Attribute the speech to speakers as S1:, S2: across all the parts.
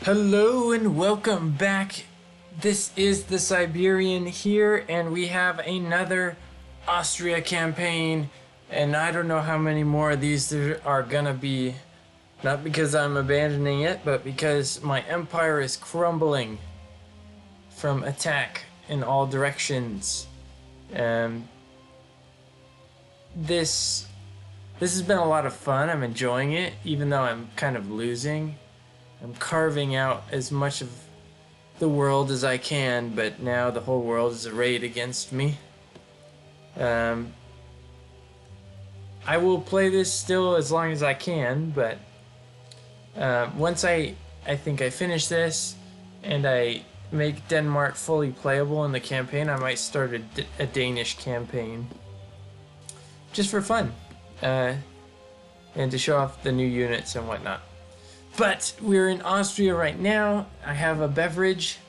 S1: Hello and welcome back. This is the Siberian here, and we have another Austria campaign, and I don't know how many more of these there are gonna be. Not because I'm abandoning it, but because my empire is crumbling from attack in all directions. This has been a lot of fun. I'm enjoying it, even though I'm kind of losing. I'm carving out as much of the world as I can, but now the whole world is arrayed against me. I will play this still as long as I can, but once I think I finish this and I make Denmark fully playable in the campaign, I might start a Danish campaign just for fun, and to show off the new units and whatnot. But we're in Austria right now. I have a beverage,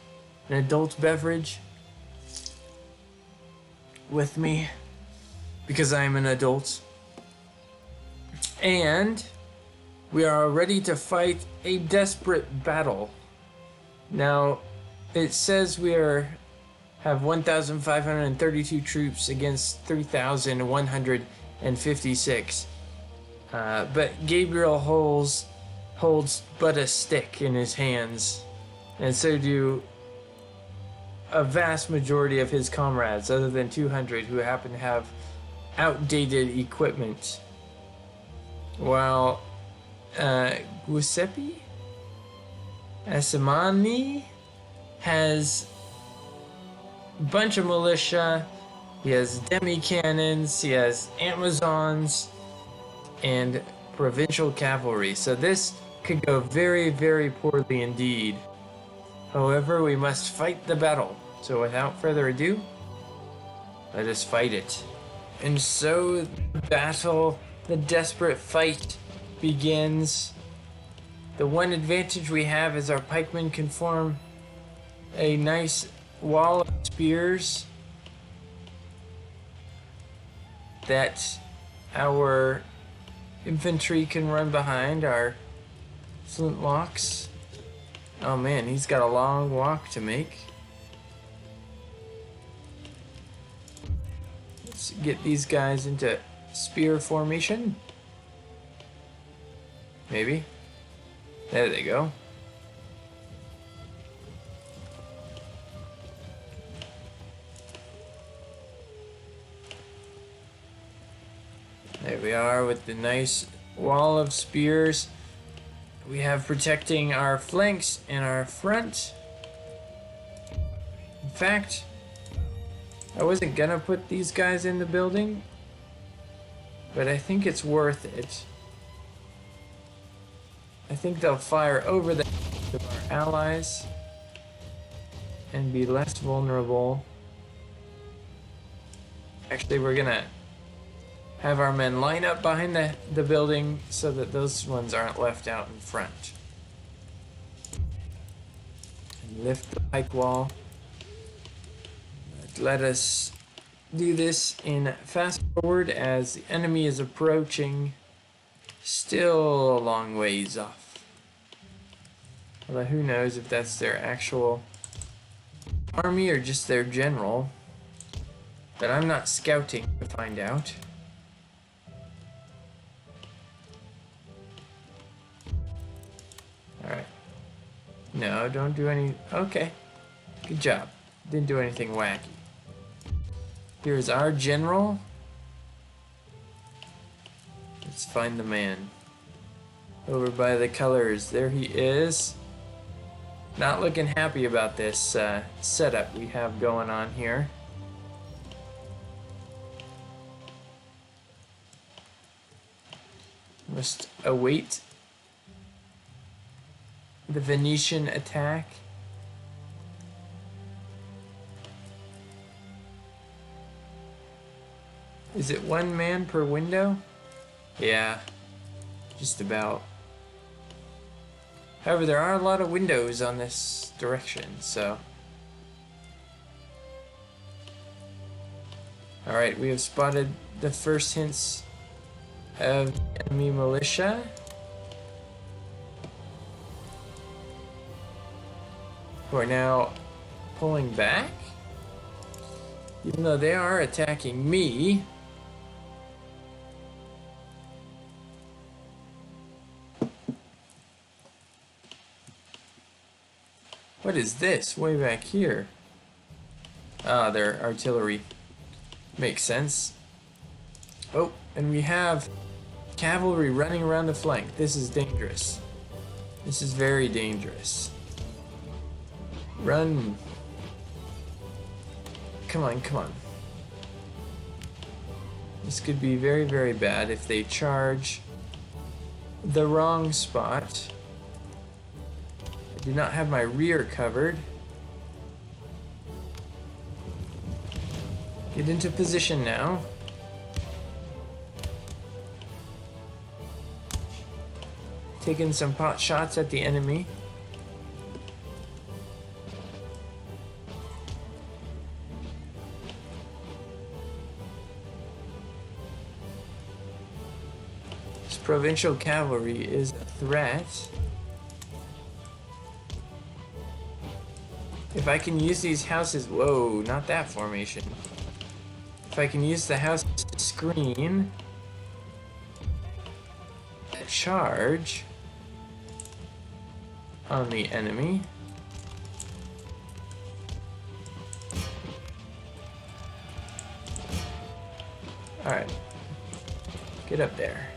S1: an adult beverage, with me because I'm an adult. And we are ready to fight a desperate battle. Now, it says we have 1,532 troops against 3,156. But Gabriel holds but a stick in his hands, and so do a vast majority of his comrades, other than 200 who happen to have outdated equipment. While Giuseppe Assimani has a bunch of militia, he has demi-cannons, he has Amazons, and provincial cavalry, so this could go very, very poorly indeed. However, we must fight the battle. So without further ado, let us fight it. And so the battle, the desperate fight begins. The one advantage we have is our pikemen can form a nice wall of spears that our infantry can run behind. Our flintlocks. Oh man, he's got a long walk to make. Let's get these guys into spear formation. Maybe. There they go. There we are with the nice wall of spears we have protecting our flanks and our front. In fact, I wasn't gonna put these guys in the building, but I think it's worth it. I think they'll fire over the heads of our allies and be less vulnerable. Actually, we're gonna have our men line up behind the building so that those ones aren't left out in front. And lift the pike wall. Let us do this in fast forward as the enemy is approaching, still a long ways off. Although who knows if that's their actual army or just their general. But I'm not scouting to find out. Alright. No, don't do any... Okay. Good job. Didn't do anything wacky. Here's our general. Let's find the man. Over by the colors. There he is. Not looking happy about this setup we have going on here. Must await the Venetian attack. Is it one man per window? Yeah, just about. However, there are a lot of windows on this direction, so. Alright, we have spotted the first hints of enemy militia. who are now pulling back. Even though they are attacking me. What is this way back here? Ah, their artillery. Makes sense. Oh, and we have cavalry running around the flank. This is dangerous. This is very dangerous. Run. Come on, come on. This could be very, very bad if they charge the wrong spot. I do not have my rear covered. Get into position now. Taking some pot shots at the enemy. This provincial cavalry is a threat. If I can use these houses, whoa, not that formation. If I can use the house to screen a charge on the enemy. Alright. Get up there.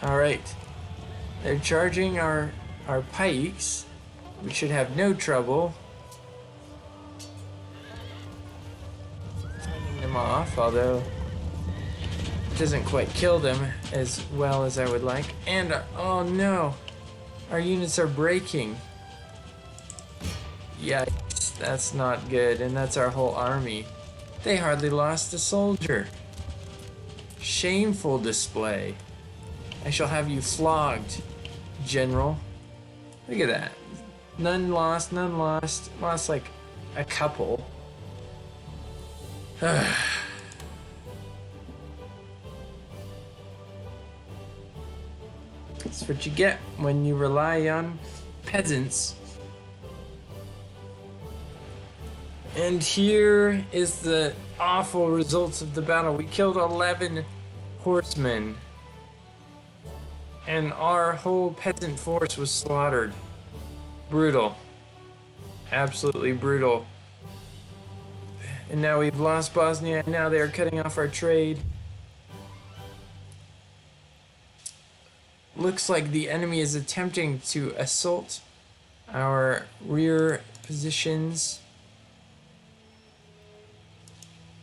S1: Alright. They're charging our pikes. We should have no trouble fending them off, although it doesn't quite kill them as well as I would like. And, oh no, our units are breaking. Yikes, that's not good, and that's our whole army. They hardly lost a soldier. Shameful display. I shall have you flogged, General. Look at that. None lost, none lost. Lost like a couple. That's what you get when you rely on peasants. And here is the awful results of the battle. We killed 11 horsemen. And our whole peasant force was slaughtered. Brutal. Absolutely brutal. And now we've lost Bosnia, and now they are cutting off our trade. Looks like the enemy is attempting to assault our rear positions.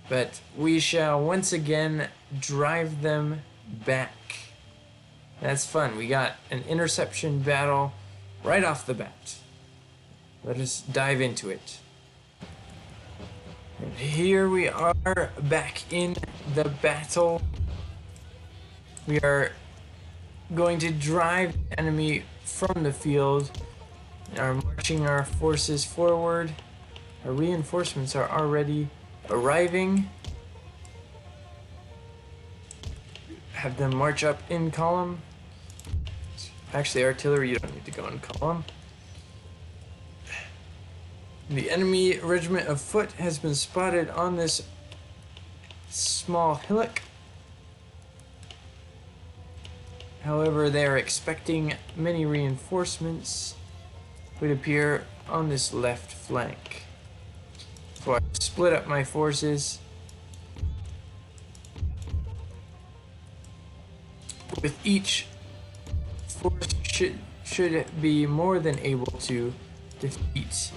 S1: But we shall once again drive them back. That's fun. We got an interception battle right off the bat. Let us dive into it. And here we are back in the battle. We are going to drive the enemy from the field and are marching our forces forward. Our reinforcements are already arriving. Have them march up in column. Actually, artillery, you don't need to go in column. The enemy regiment of foot has been spotted on this small hillock. However, they are expecting many reinforcements, would appear on this left flank. So I split up my forces. With each force should be more than able to defeat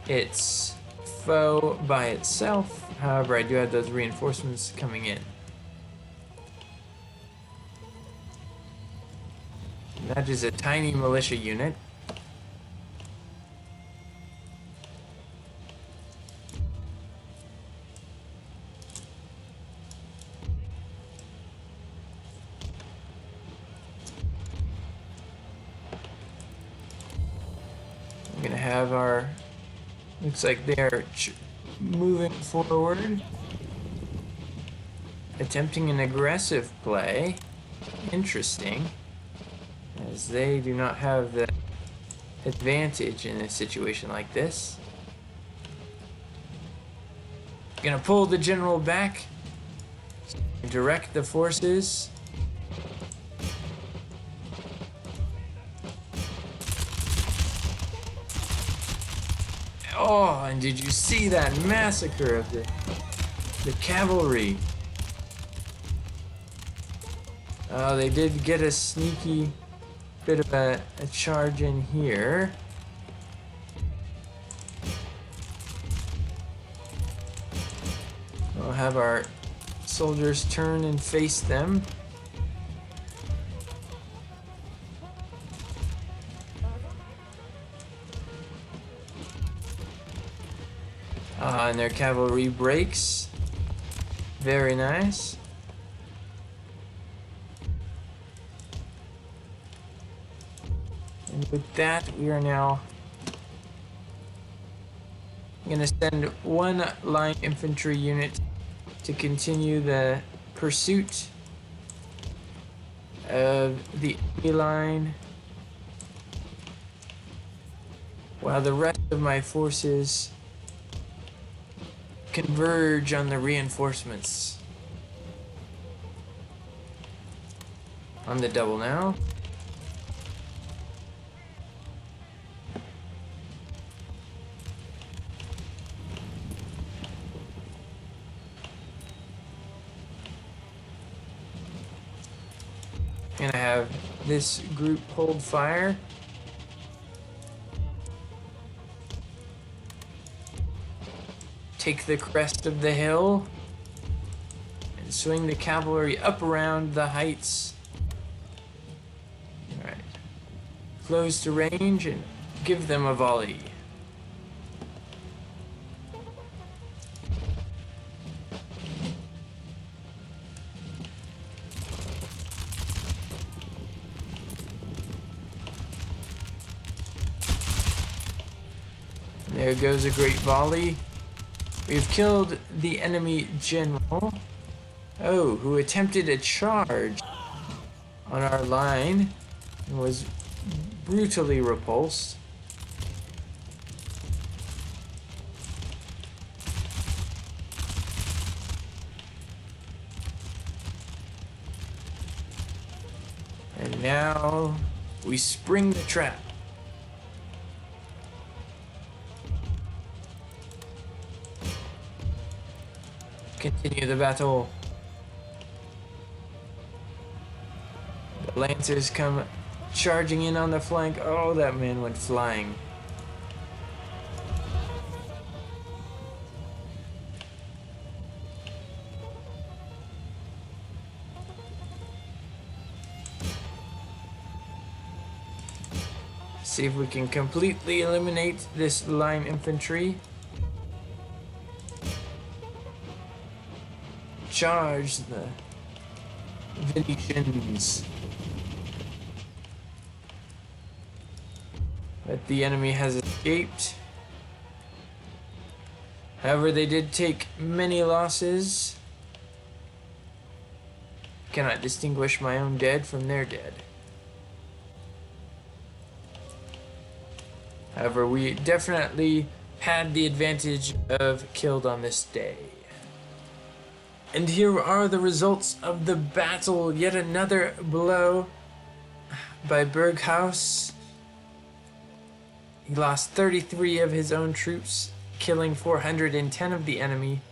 S1: its foe by itself. However, I do have those reinforcements coming in. That is a tiny militia unit. I'm gonna have our, looks like they're moving forward, attempting an aggressive play. Interesting, as they do not have the advantage in a situation like this. Gonna pull the general back, direct the forces. Oh, and did you see that massacre of the cavalry? Oh, they did get a sneaky bit of a charge in here. We'll have our soldiers turn and face them. And their cavalry breaks. Very nice. And with that, we are now going to send one line infantry unit to continue the pursuit of the enemy line, while the rest of my forces converge on the reinforcements. On the double now. I'm gonna have this group hold fire. Take the crest of the hill and swing the cavalry up around the heights. Alright. Close to range and give them a volley. There goes a great volley. We've killed the enemy general. Oh, who attempted a charge on our line and was brutally repulsed. And now we spring the trap. Continue the battle. The lancers come charging in on the flank. Oh, that man went flying. See if we can completely eliminate this line infantry. Charge the Venetians. But the enemy has escaped. However, they did take many losses. Cannot distinguish my own dead from their dead. However, we definitely had the advantage of killed on this day. And here are the results of the battle. Yet another blow by Berghaus. He lost 33 of his own troops, killing 410 of the enemy.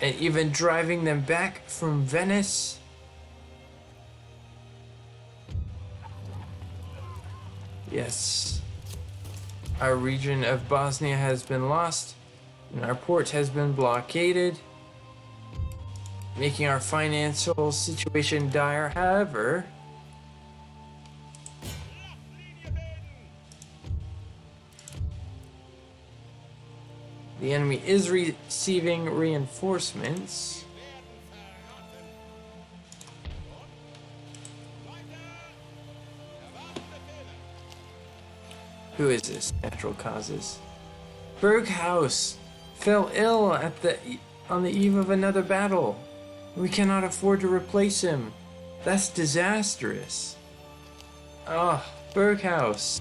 S1: And even driving them back from Venice. Yes. Our region of Bosnia has been lost. And our port has been blockaded, making our financial situation dire. However, the enemy is receiving reinforcements. Who is this? Natural causes. Berghaus fell ill on the eve of another battle. We cannot afford to replace him. That's disastrous. Ah, Berghaus.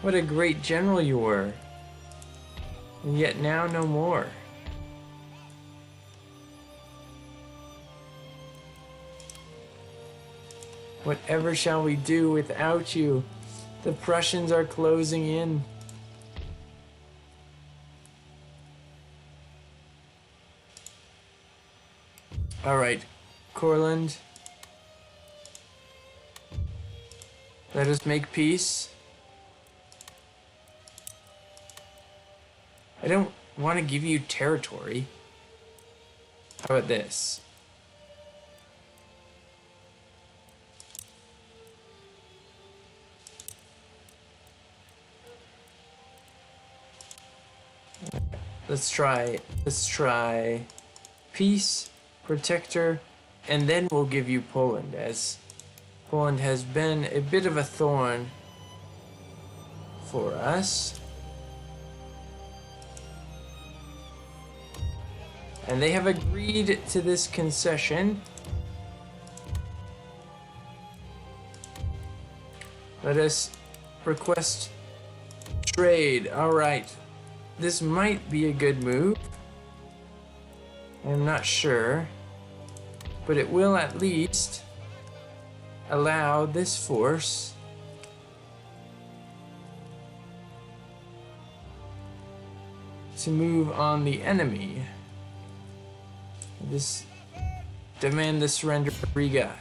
S1: What a great general you were. And yet now no more. Whatever shall we do without you? The Prussians are closing in. Alright, Courland. Let us make peace. I don't want to give you territory. How about this? Let's try peace, protector, and then we'll give you Poland, as Poland has been a bit of a thorn for us. And they have agreed to this concession. Let us request trade. All right. This might be a good move. I'm not sure. But it will at least allow this force to move on the enemy. Just demand the surrender of Riga.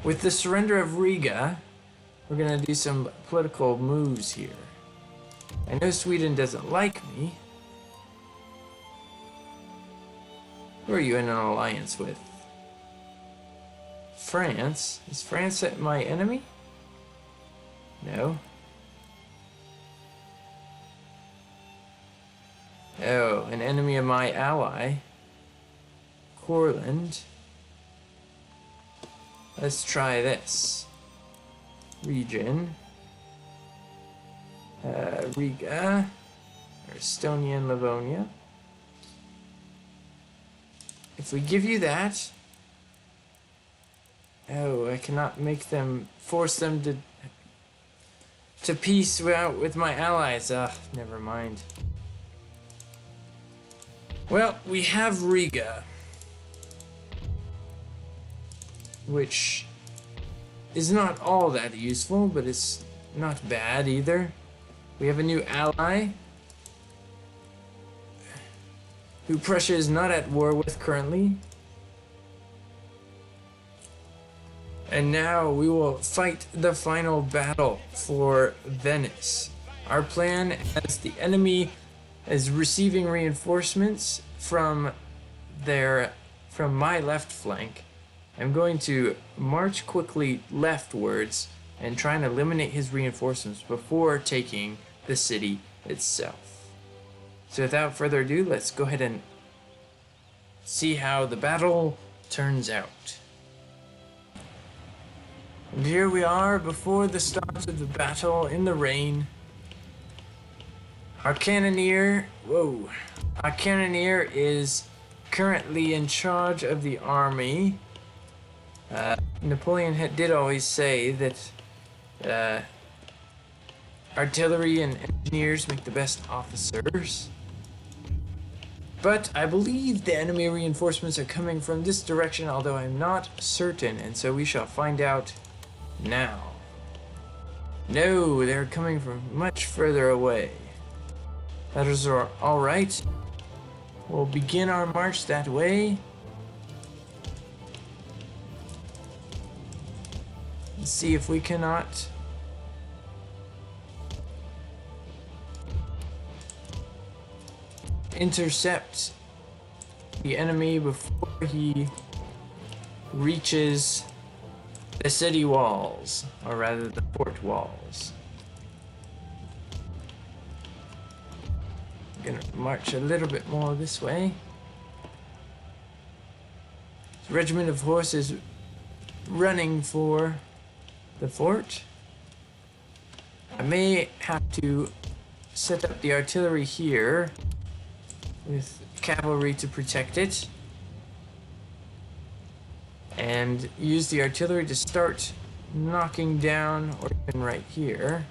S1: With the surrender of Riga, we're gonna do some political moves here. I know Sweden doesn't like me. Who are you in an alliance with? France? Is France my enemy? No. Oh, an enemy of my ally. Courland. Let's try this. Region. Riga. Or Estonia and Livonia. If we give you that... Oh, I cannot make them... force them to peace with my allies. Never mind. Well, we have Riga, which is not all that useful, but it's not bad either. We have a new ally, who Prussia is not at war with currently. And now we will fight the final battle for Venice. Our plan, as the enemy is receiving reinforcements from my left flank, I'm going to march quickly leftwards and try and eliminate his reinforcements before taking the city itself. So without further ado, let's go ahead and see how the battle turns out. And here we are before the start of the battle in the rain. Our cannoneer is currently in charge of the army. Napoleon did always say that artillery and engineers make the best officers. But I believe the enemy reinforcements are coming from this direction, although I'm not certain, and so we shall find out now. No, they're coming from much further away. That is all right. We'll begin our march that way. Let's see if we cannot intercept the enemy before he reaches the city walls, or rather the fort walls. Gonna march a little bit more this way. The regiment of horse is running for the fort. I may have to set up the artillery here with cavalry to protect it. and use the artillery to start knocking down, or even right here,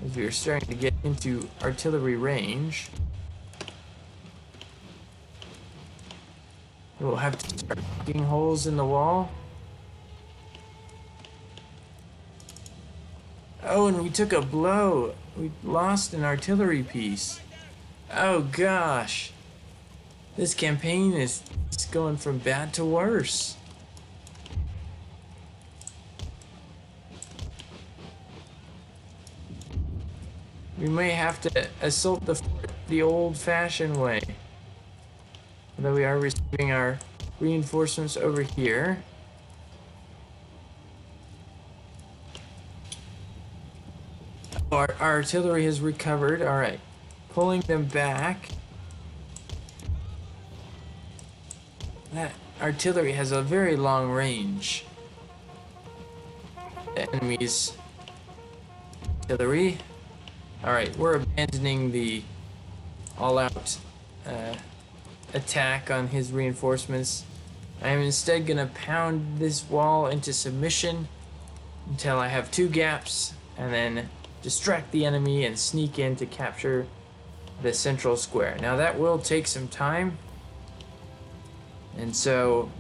S1: as we are starting to get into artillery range. We'll have to start knocking holes in the wall. Oh, and we took a blow. We lost an artillery piece. Oh gosh. This campaign is going from bad to worse. We may have to assault the fort the old-fashioned way. Although we are receiving our reinforcements over here. Oh, our artillery has recovered. Alright. Pulling them back. That artillery has a very long range. The enemy's artillery. Alright, we're abandoning the all-out attack on his reinforcements. I am instead going to pound this wall into submission until I have 2 gaps, and then distract the enemy and sneak in to capture the central square. Now that will take some time, and so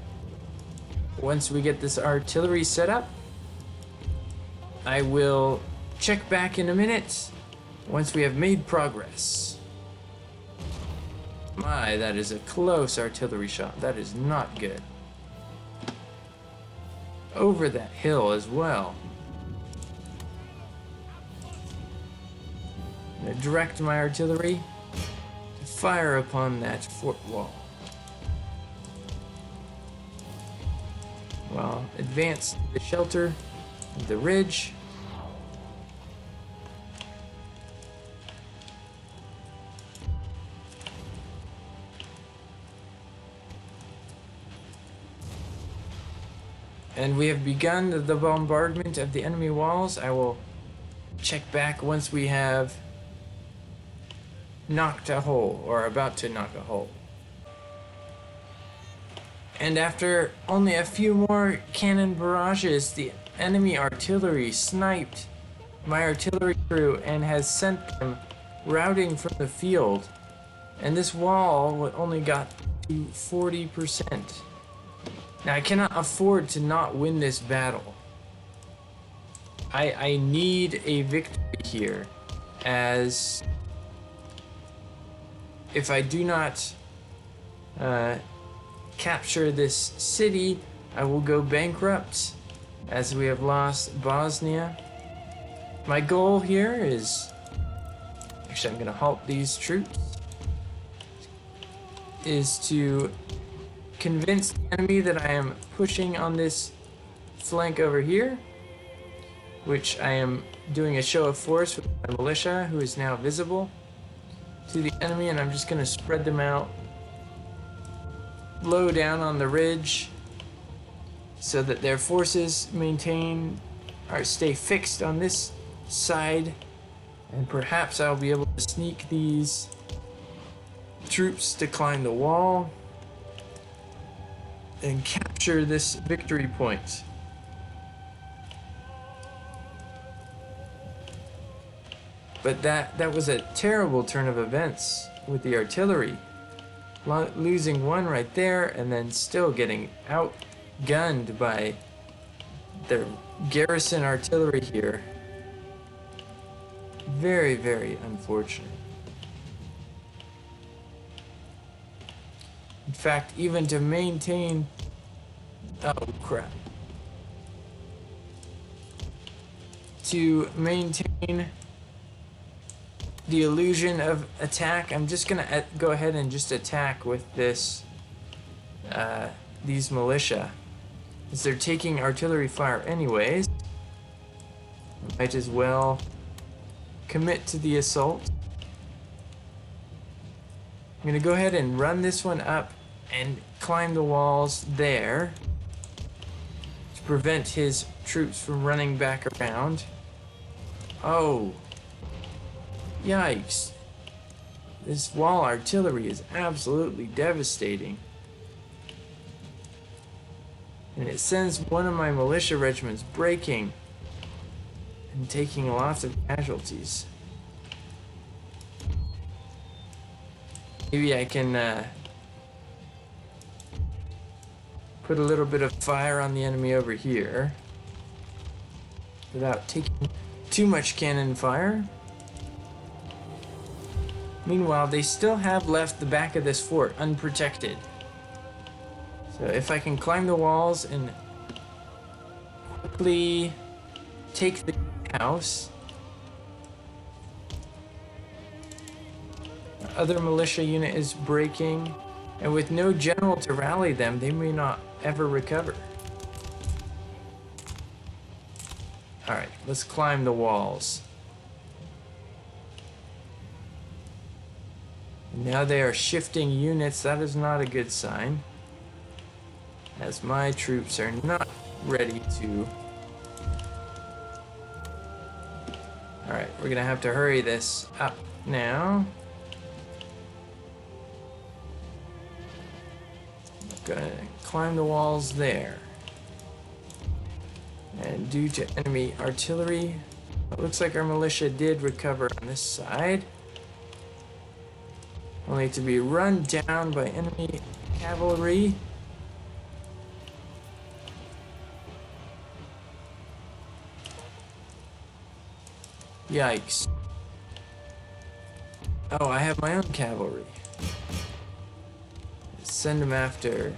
S1: once we get this artillery set up, I will check back in a minute once we have made progress. My, that is a close artillery shot. That is not good. Over that hill as well. I'm going to direct my artillery to fire upon that fort wall. Well, advance the shelter of the ridge. And we have begun the bombardment of the enemy walls. I will check back once we have knocked a hole, or about to knock a hole. And after only a few more cannon barrages, the enemy artillery sniped my artillery crew and has sent them routing from the field. And this wall only got to 40%. Now, I cannot afford to not win this battle. I need a victory here, as if I do not capture this city, I will go bankrupt, as we have lost Bosnia. My goal here is, actually I'm going to halt these troops, is to convince the enemy that I am pushing on this flank over here, which I am doing a show of force with my militia, who is now visible to the enemy, and I'm just going to spread them out low down on the ridge so that their forces stay fixed on this side, and perhaps I'll be able to sneak these troops to climb the wall and capture this victory point. But that was a terrible turn of events with the artillery. Losing one right there, and then still getting outgunned by the garrison artillery here. Very, very unfortunate. In fact, even to maintain... Oh, crap. To maintain the illusion of attack, I'm just gonna go ahead and just attack with this, these militia, as they're taking artillery fire anyways. Might as well commit to the assault. I'm gonna go ahead and run this one up and climb the walls there to prevent his troops from running back around. Oh. Yikes. This wall artillery is absolutely devastating. And it sends one of my militia regiments breaking and taking lots of casualties. Maybe I can put a little bit of fire on the enemy over here without taking too much cannon fire. Meanwhile, they still have left the back of this fort unprotected. So if I can climb the walls and quickly take the house. The other militia unit is breaking, and with no general to rally them, they may not ever recover. Alright, let's climb the walls. Now they are shifting units. That is not a good sign, as my troops are not ready to. Alright, we're gonna have to hurry this up now. Gonna climb the walls there. And due to enemy artillery, it looks like our militia did recover on this side. Only to be run down by enemy cavalry. Yikes. Oh, I have my own cavalry. Send them after.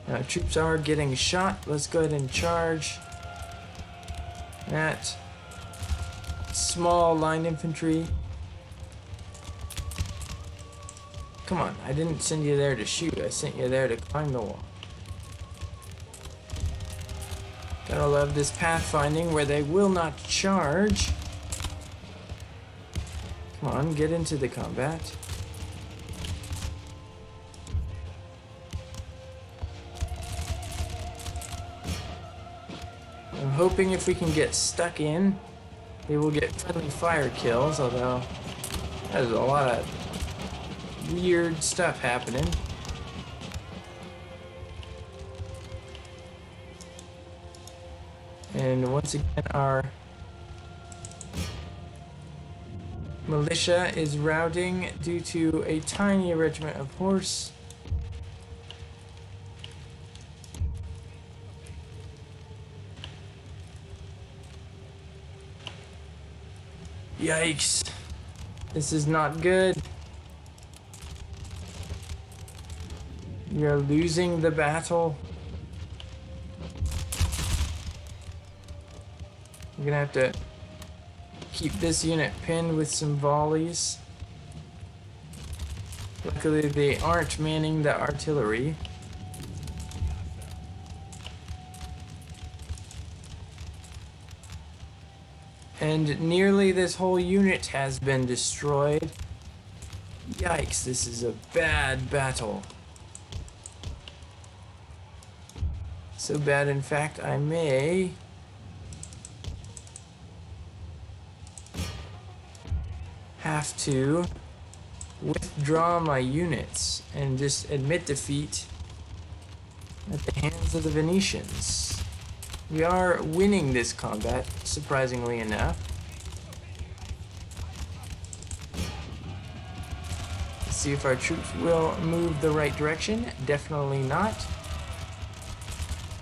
S1: Now, troops are getting shot. Let's go ahead and charge that small line infantry. Come on, I didn't send you there to shoot. I sent you there to climb the wall. Gotta love this pathfinding where they will not charge. Come on, get into the combat. I'm hoping if we can get stuck in, they will get friendly fire kills, although there's a lot of weird stuff happening. And once again, our militia is routing due to a tiny regiment of horse. Yikes. This is not good. We are losing the battle. We're gonna have to keep this unit pinned with some volleys. Luckily, they aren't manning the artillery. And nearly this whole unit has been destroyed. Yikes, this is a bad battle. So bad, in fact, I may have to withdraw my units and just admit defeat at the hands of the Venetians. We are winning this combat, surprisingly enough. Let's see if our troops will move the right direction. Definitely not.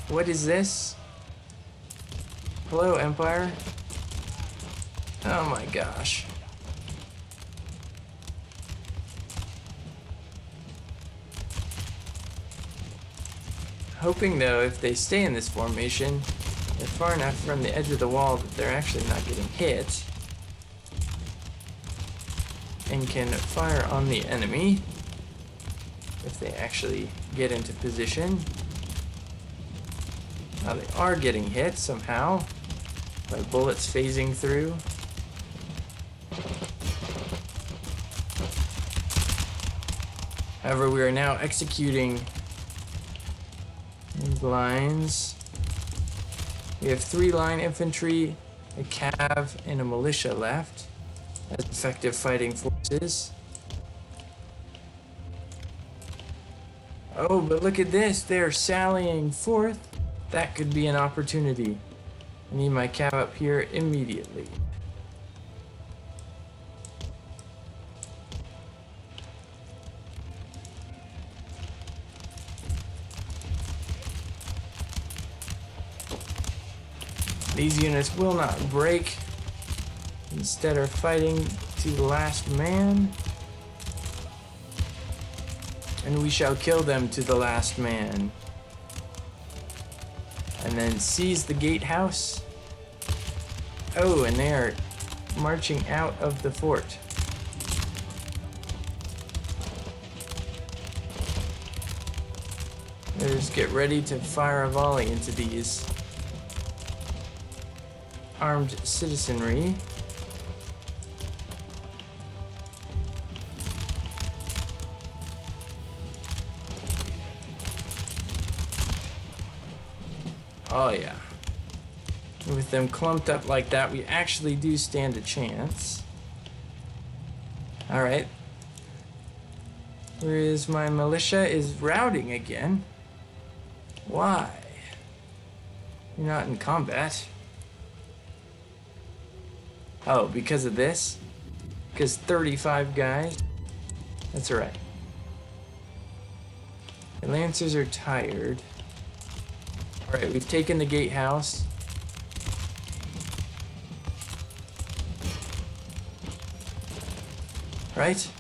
S1: What is this? Hello, Empire. Oh my gosh. Hoping though, if they stay in this formation, they're far enough from the edge of the wall that they're actually not getting hit and can fire on the enemy if they actually get into position. Now they are getting hit somehow by bullets phasing through. However, we are now executing these lines. We have 3 line infantry, a cav, and a militia left as effective fighting forces. Oh, but look at this. They're sallying forth. That could be an opportunity. I need my cav up here immediately. These units will not break. Instead are fighting to the last man. And we shall kill them to the last man. And then seize the gatehouse. Oh, and they are marching out of the fort. Let's get ready to fire a volley into these armed citizenry. Oh yeah. With them clumped up like that, we actually do stand a chance. Alright. Where is my militia? Is routing again. Why? You're not in combat. Oh, because of this? Because 35 guys? That's alright. The Lancers are tired. Alright, we've taken the gatehouse. Right?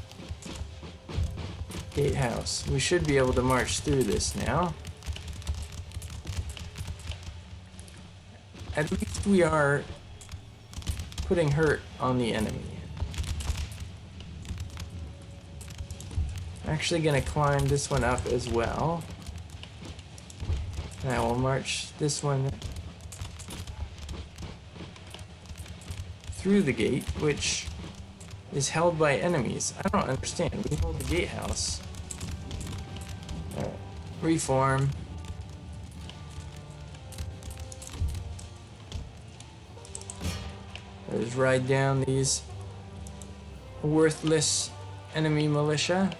S1: Gatehouse. We should be able to march through this now. At least we are putting hurt on the enemy. I'm actually gonna climb this one up as well. And I will march this one through the gate, which is held by enemies. I don't understand. We hold the gatehouse. Alright. Reform. Let's ride down these worthless enemy militia.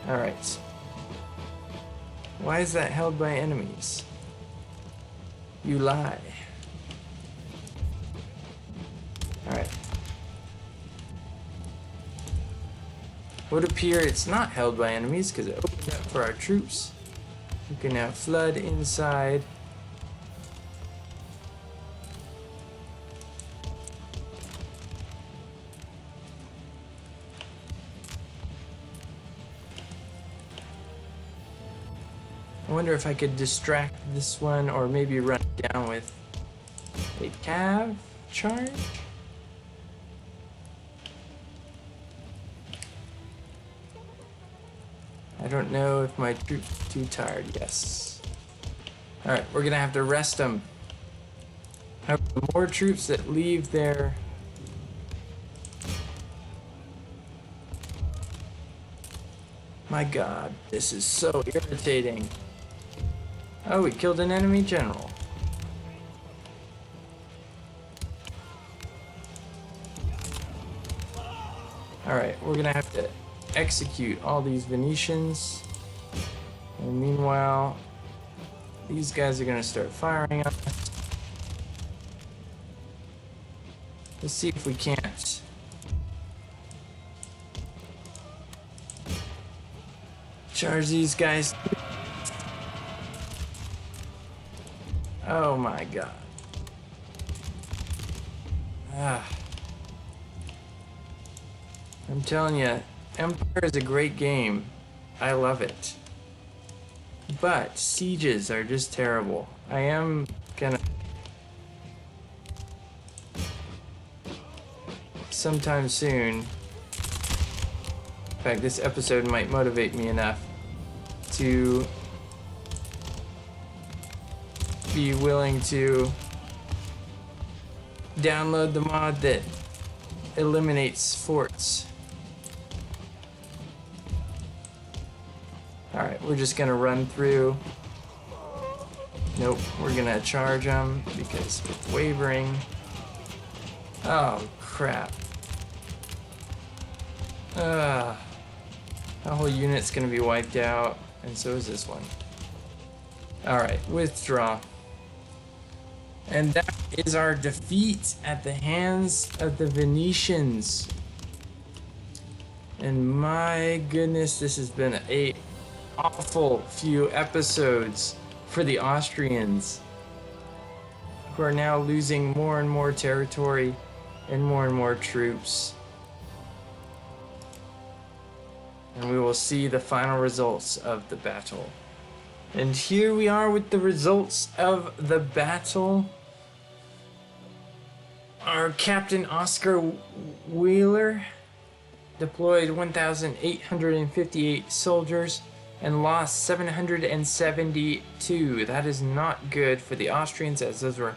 S1: Alright. Why is that held by enemies? You lie. Alright. Would appear it's not held by enemies because it opened up for our troops. We can now flood inside. I wonder if I could distract this one or maybe run it down with a cav charge? I don't know if my troops are too tired. Yes. Alright, we're gonna have to rest them. However, the more troops that leave their my god, this is so irritating. Oh, we killed an enemy general. Alright, we're gonna have to execute all these Venetians. And meanwhile, these guys are gonna start firing on us. Let's see if we can't charge these guys. Oh my god. I'm telling you, Empire is a great game. I love it. But sieges are just terrible. I am gonna sometime soon. In fact, this episode might motivate me enough to be willing to download the mod that eliminates forts. Alright, we're just gonna run through. Nope, we're gonna charge them because it's wavering. Oh, crap. That whole unit's gonna be wiped out, and so is this one. Alright, withdraw. And that is our defeat at the hands of the Venetians. And my goodness, this has been a awful few episodes for the Austrians, who are now losing more and more territory and more troops. And we will see the final results of the battle. And here we are with the results of the battle. Our Captain Oscar Wheeler deployed 1,858 soldiers and lost 772. That is not good for the Austrians, as those were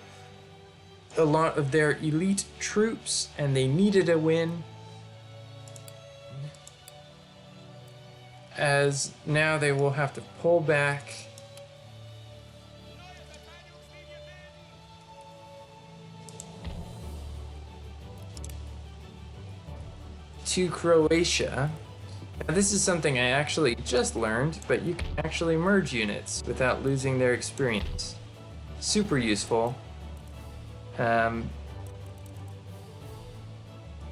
S1: a lot of their elite troops and they needed a win. As now they will have to pull back. To Croatia. Now, this is something I actually just learned, but you can actually merge units without losing their experience. Super useful. That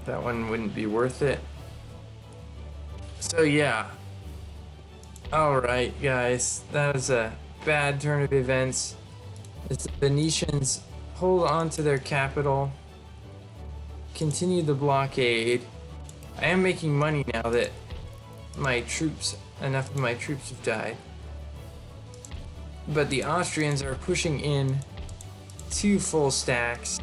S1: one wouldn't be worth it. So yeah. Alright guys, that was a bad turn of events as the Venetians hold on to their capital, continue the blockade. I am making money now that enough of my troops have died. But the Austrians are pushing in 2 full stacks.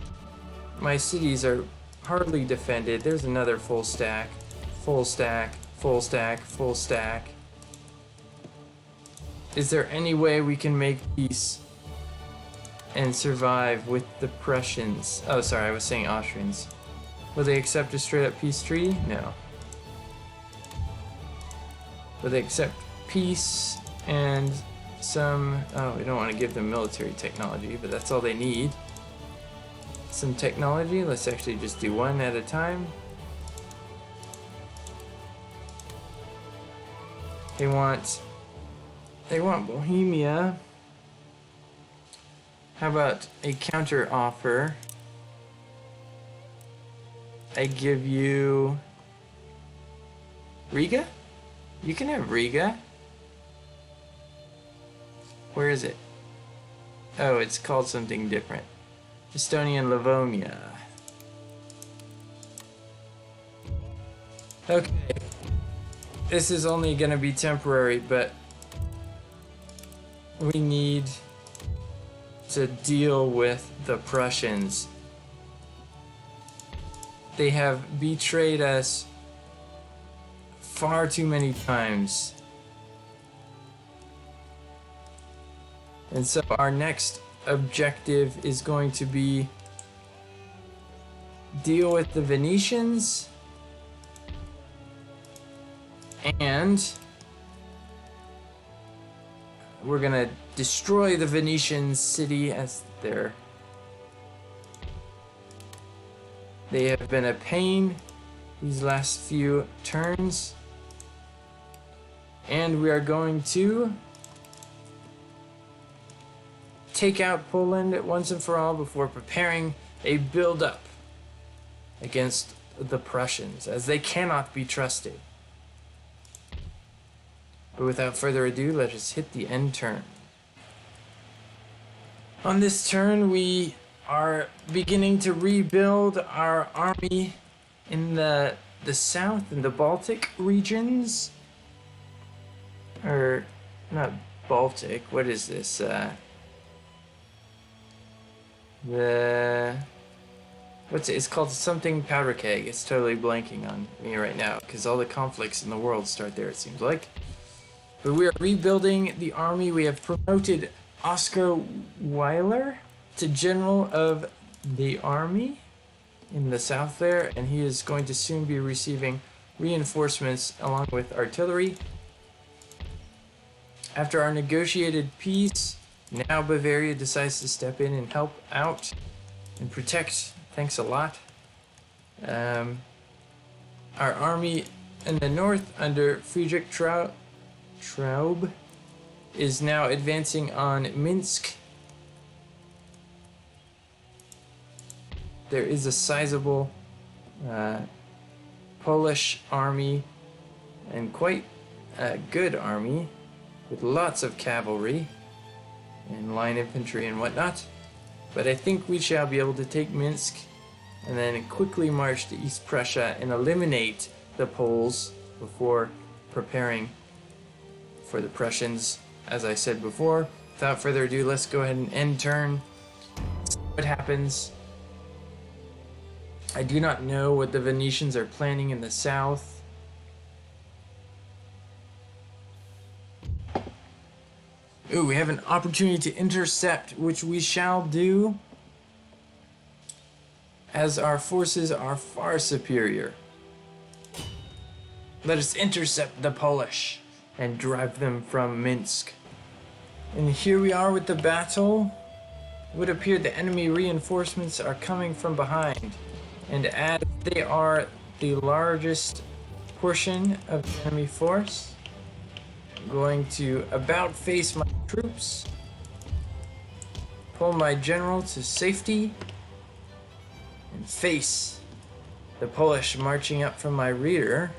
S1: My cities are hardly defended. There's another full stack, full stack, full stack, full stack. Is there any way we can make peace and survive with the Prussians? Oh, sorry, I was saying Austrians. Will they accept a straight up peace treaty? No. Will they accept peace and some... Oh, we don't want to give them military technology, but that's all they need. Some technology. Let's actually just do one at a time. They want Bohemia. How about a counter offer? I give you Riga? You can have Riga. Where is it? Oh, it's called something different. Estonian Livonia. Okay. This is only going to be temporary, but we need to deal with the Prussians. They have betrayed us far too many times. And so our next objective is going to be deal with the Venetians and we're gonna destroy the Venetian city as they have been a pain these last few turns. And we are going to take out Poland once and for all before preparing a build-up against the Prussians, as they cannot be trusted. But without further ado, let us hit the end turn. On this turn, we are beginning to rebuild our army in the south, in the Baltic regions. Or, not Baltic, what is this? It's called something powder keg. It's totally blanking on me right now, because all the conflicts in the world start there, it seems like. But we are rebuilding the army. We have promoted Oscar Wheeler to general of the army in the south there, and he is going to soon be receiving reinforcements along with artillery. After our negotiated peace, now Bavaria decides to step in and help out and protect. Thanks a lot. Our army in the north under Friedrich Traub is now advancing on Minsk. There is a sizable Polish army, and quite a good army with lots of cavalry and line infantry and whatnot. But I think we shall be able to take Minsk and then quickly march to East Prussia and eliminate the Poles before preparing for the Prussians, as I said before. Without further ado, let's go ahead and end turn. See what happens. I do not know what the Venetians are planning in the south. Ooh, we have an opportunity to intercept, which we shall do, as our forces are far superior. Let us intercept the Polish and drive them from Minsk. And here we are with the battle. It would appear the enemy reinforcements are coming from behind. And as they are the largest portion of the enemy force, I'm going to about face my troops, pull my general to safety, and face the Polish marching up from my rear.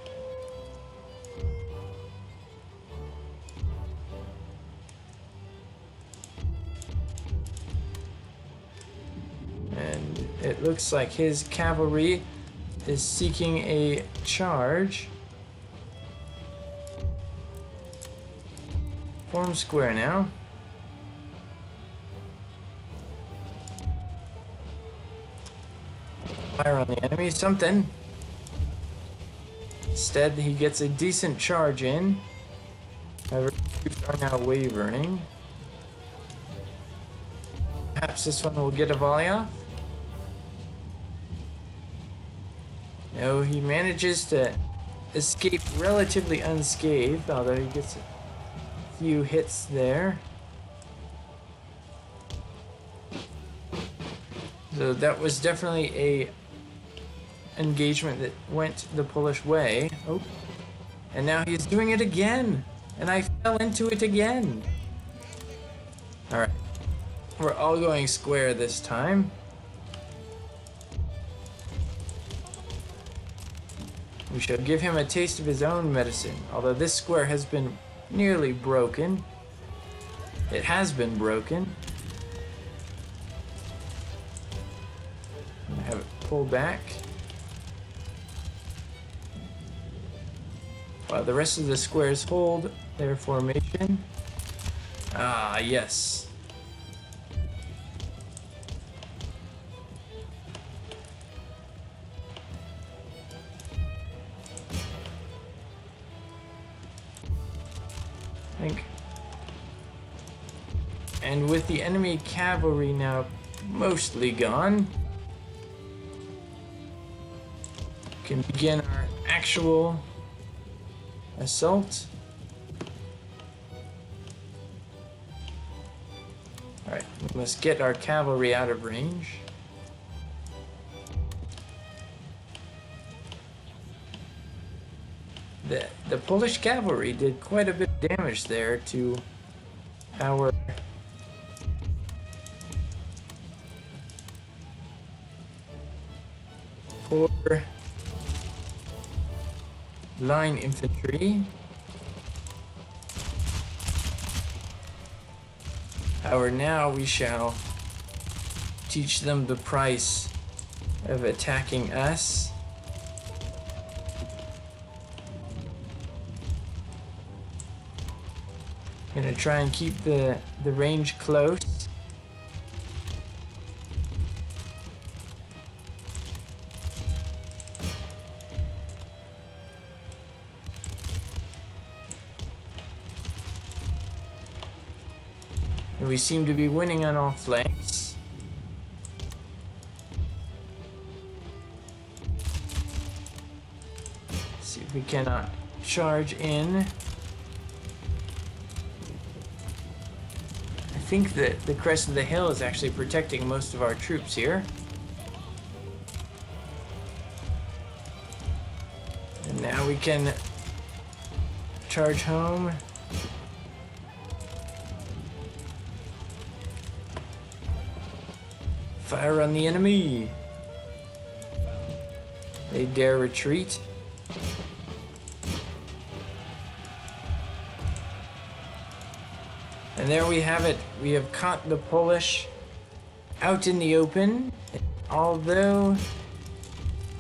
S1: And it looks like his cavalry is seeking a charge. Form square now. Fire on the enemy, something. Instead, he gets a decent charge in. However, troops are now wavering. Perhaps this one will get a volley off. No, he manages to escape relatively unscathed, although he gets a few hits there. So that was definitely a engagement that went the Polish way. Oh, and now he's doing it again, and I fell into it again. All right, we're all going square this time. We shall give him a taste of his own medicine, although this square has been nearly broken. It has been broken. I'm gonna have it pull back. While the rest of the squares hold their formation. Ah, yes. And with the enemy cavalry now mostly gone, we can begin our actual assault. Alright, we must get our cavalry out of range. The Polish cavalry did quite a bit of damage there to our poor line infantry. However, now we shall teach them the price of attacking us. Gonna try and keep the range close. And we seem to be winning on all flanks. Let's see if we cannot charge in. I think that the crest of the hill is actually protecting most of our troops here. And Now we can charge home. Fire on the enemy. They dare retreat. And there we have it. We have caught the Polish out in the open. Although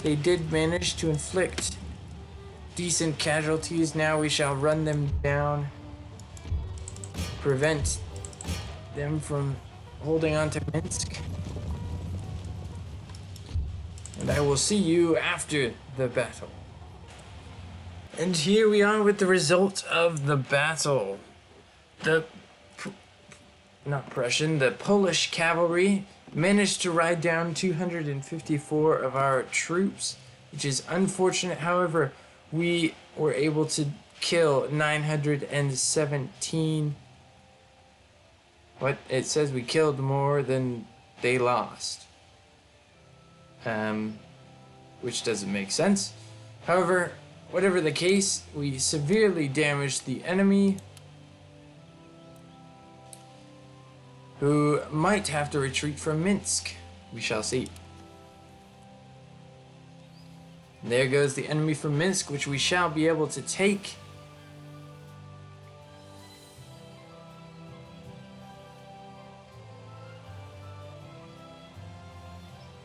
S1: they did manage to inflict decent casualties, now we shall run them down. Prevent them from holding on to Minsk. And I will see you after the battle. And here we are with the result of the battle. The Polish cavalry managed to ride down 254 of our troops, which is unfortunate. However, we were able to kill 917. What? It says we killed more than they lost. Which doesn't make sense. However, whatever the case, we severely damaged the enemy, who might have to retreat from Minsk. We shall see. There goes the enemy from Minsk, which we shall be able to take.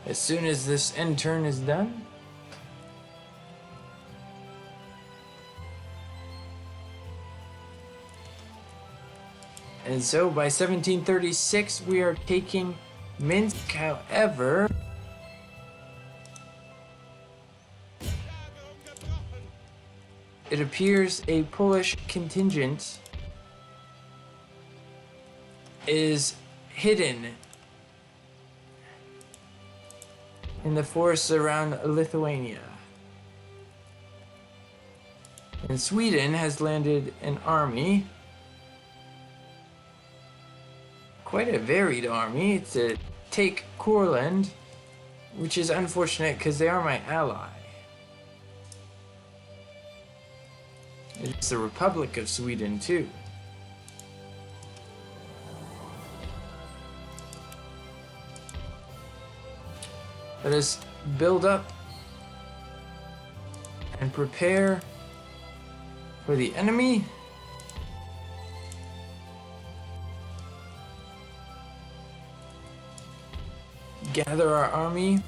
S1: As soon as this end turn is done. And so by 1736 we are taking Minsk. However, it appears a Polish contingent is hidden in the forests around Lithuania. And Sweden has landed an army, quite a varied army, to take Courland, which is unfortunate because they are my ally. It's the Republic of Sweden too. Let us build up and prepare for the enemy. Gather our army.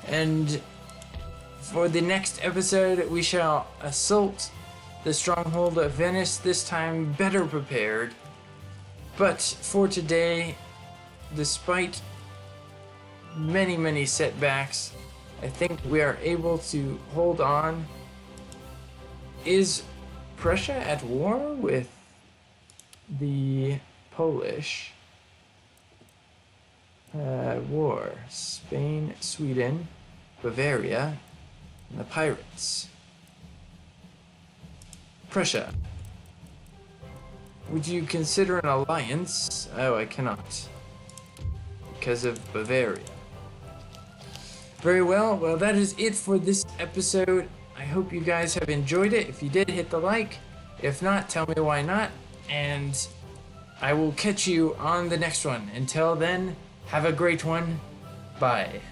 S1: And for the next episode, we shall assault the stronghold of Venice, this time better prepared. But for today, despite many setbacks, I think we are able to hold on. Is Prussia at war with the Polish? War. Spain, Sweden, Bavaria, and the pirates. Prussia. Would you consider an alliance? Oh, I cannot. Because of Bavaria. Very well. Well, that is it for this episode. I hope you guys have enjoyed it. If you did, hit the like. If not, tell me why not. And I will catch you on the next one. Until then, have a great one. Bye.